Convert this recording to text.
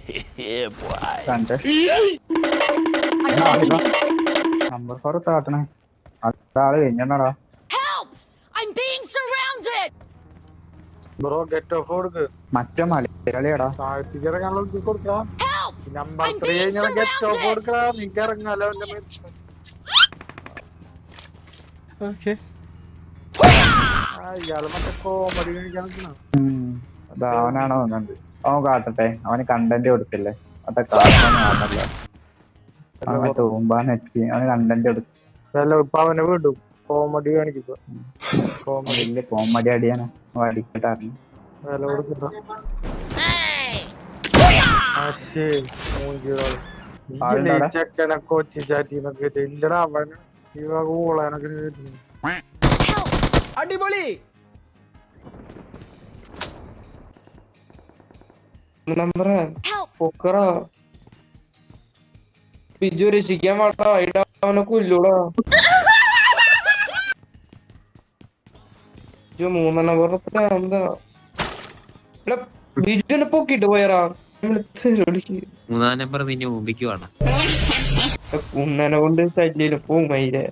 Yeah, boy. കണ്ട് number 4 താട്ടണേ ആള് കഴിഞ്ഞാടാ. Help! I'm being surrounded! Bro get of കൊടുക്ക്. മറ്റേ മലയാളിയാടാ. താഴ്ത്തിക്ക് ഇറങ്ങാനുള്ള കൊടുക്കാം. Help! നമ്പർ I'm 3 being ഇങ്ങനെ ഗെറ്റ് ഓഫ് surrounded! കൊടുക്കടാ. നിനക്ക് ഇറങ്ങാലോ എന്റെ മേൽ. Okay. ഇയാള് മറ്റേ കോമഡി കാണിക്കാൻ നിൽക്കണ. അവനാണോ വന്നത്? അവൻ കാട്ടട്ടെ, അവന് കണ്ടന്റ് കൊടുക്കില്ലേ? അതൊക്കെ കാട്ടണല്ലോ. അവൻ മറ്റേ ഊമ്പാന്ന് വെച്ച് അവന് കണ്ടന്റ് കൊടുക്കും. ഇപ്പൊ അവനെ വിടും. കോമഡി കാണിക്കും. കോമഡി വലിയ കോമഡി അടിയാനാ അടിക്കട്ടായിരുന്നു. വില കൊടുക്കണ്ട. ചെക്കനെ കൊച്ചി ചാറ്റിന്നൊക്കെ ഇല്ലടാ. അവന് ഈ വക ഊളാനൊക്കെ അടിപൊളി. നമ്പറേ പൊക്കറ ബിജു രക്ഷിക്കാൻ പാടാ. അവനെ കൊല്ലൂടാ. മൂന്നാം നമ്പർ എന്താ ബിജുവിനെ പൊക്കിട്ട് പോയറാ. മൂന്നാം നമ്പർ നിന്നെ മുമ്പിക്ക് വേണം. കുന്നനെ കൊണ്ട് ശല്യം പോവും മയിലെ.